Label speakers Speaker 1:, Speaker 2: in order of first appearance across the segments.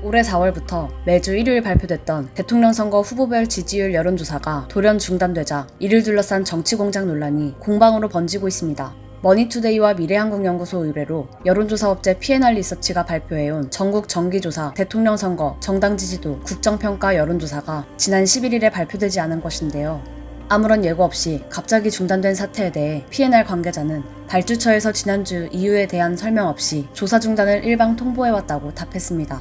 Speaker 1: 올해 4월부터 매주 일요일 발표됐던 대통령 선거 후보별 지지율 여론조사가 돌연 중단되자 이를 둘러싼 정치공작 논란이 공방으로 번지고 있습니다. 머니투데이와 미래한국연구소 의뢰로 여론조사업체 P&R 리서치가 발표해온 전국 정기조사, 대통령 선거, 정당 지지도, 국정평가 여론조사가 지난 11일에 발표되지 않은 것인데요. 아무런 예고 없이 갑자기 중단된 사태에 대해 P&R 관계자는 발주처에서 지난주 이유에 대한 설명 없이 조사 중단을 일방 통보해왔다고 답했습니다.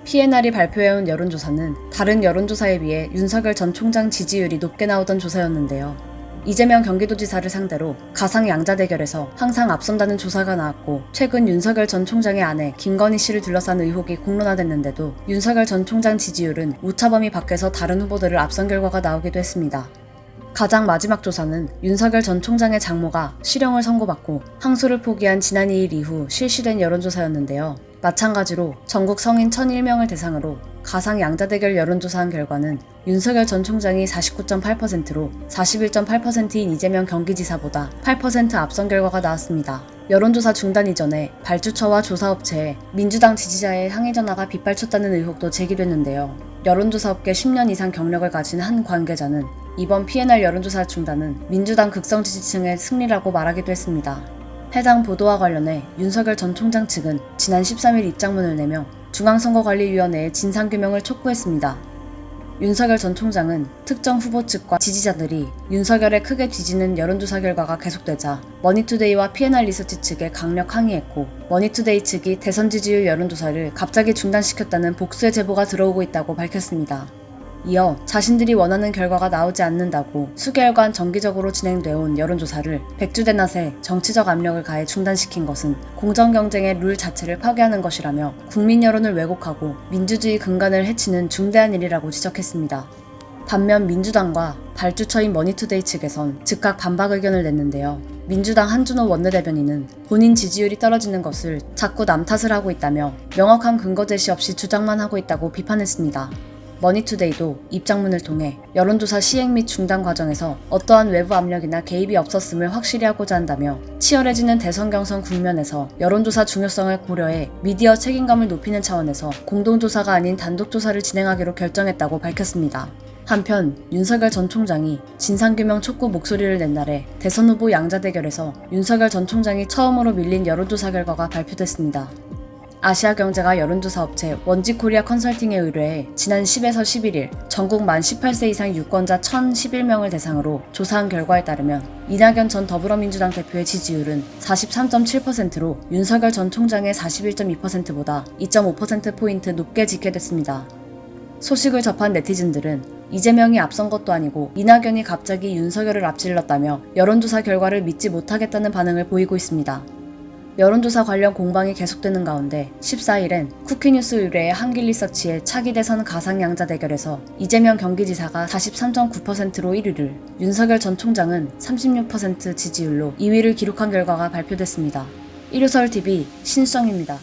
Speaker 1: P&R이 발표해온 여론조사는 다른 여론조사에 비해 윤석열 전 총장 지지율이 높게 나오던 조사였는데요. 이재명 경기도지사를 상대로 가상 양자 대결에서 항상 앞선다는 조사가 나왔고, 최근 윤석열 전 총장의 아내 김건희 씨를 둘러싼 의혹이 공론화됐는데도 윤석열 전 총장 지지율은 오차범위 밖에서 다른 후보들을 앞선 결과가 나오기도 했습니다. 가장 마지막 조사는 윤석열 전 총장의 장모가 실형을 선고받고 항소를 포기한 지난 2일 이후 실시된 여론조사였는데요. 마찬가지로 전국 성인 1001명을 대상으로 가상 양자대결 여론조사한 결과는 윤석열 전 총장이 49.8%로 41.8%인 이재명 경기지사보다 8% 앞선 결과가 나왔습니다. 여론조사 중단 이전에 발주처와 조사업체에 민주당 지지자의 항의 전화가 빗발쳤다는 의혹도 제기됐는데요. 여론조사업계 10년 이상 경력을 가진 한 관계자는 이번 P&R 여론조사 중단은 민주당 극성 지지층의 승리라고 말하기도 했습니다. 해당 보도와 관련해 윤석열 전 총장 측은 지난 13일 입장문을 내며 중앙선거관리위원회에 진상규명을 촉구했습니다. 윤석열 전 총장은 특정 후보 측과 지지자들이 윤석열에 크게 뒤지는 여론조사 결과가 계속되자 머니투데이와 P&R 리서치 측에 강력 항의했고, 머니투데이 측이 대선 지지율 여론조사를 갑자기 중단시켰다는 복수의 제보가 들어오고 있다고 밝혔습니다. 이어 자신들이 원하는 결과가 나오지 않는다고 수개월간 정기적으로 진행되어온 여론조사를 백주대낮에 정치적 압력을 가해 중단시킨 것은 공정경쟁의 룰 자체를 파괴하는 것이라며 국민 여론을 왜곡하고 민주주의 근간을 해치는 중대한 일이라고 지적했습니다. 반면 민주당과 발주처인 머니투데이 측에선 즉각 반박 의견을 냈는데요. 민주당 한준호 원내대변인은 본인 지지율이 떨어지는 것을 자꾸 남 탓을 하고 있다며 명확한 근거 제시 없이 주장만 하고 있다고 비판했습니다. 머니투데이도 입장문을 통해 여론조사 시행 및 중단 과정에서 어떠한 외부 압력이나 개입이 없었음을 확실히 하고자 한다며 치열해지는 대선 경선 국면에서 여론조사 중요성을 고려해 미디어 책임감을 높이는 차원에서 공동조사가 아닌 단독조사를 진행하기로 결정했다고 밝혔습니다. 한편 윤석열 전 총장이 진상규명 촉구 목소리를 낸 날에 대선 후보 양자 대결에서 윤석열 전 총장이 처음으로 밀린 여론조사 결과가 발표됐습니다. 아시아경제가 여론조사 업체 원지코리아 컨설팅에 의뢰해 지난 10에서 11일 전국 만 18세 이상 유권자 1,011명을 대상으로 조사한 결과에 따르면 이낙연 전 더불어민주당 대표의 지지율은 43.7%로 윤석열 전 총장의 41.2%보다 2.5%포인트 높게 집계됐습니다. 소식을 접한 네티즌들은 이재명이 앞선 것도 아니고 이낙연이 갑자기 윤석열을 앞질렀다며 여론조사 결과를 믿지 못하겠다는 반응을 보이고 있습니다. 여론조사 관련 공방이 계속되는 가운데 14일엔 쿠키뉴스 의뢰의 한길리서치의 차기 대선 가상양자 대결에서 이재명 경기지사가 43.9%로 1위를, 윤석열 전 총장은 36% 지지율로 2위를 기록한 결과가 발표됐습니다. 일요서울TV 신수정입니다.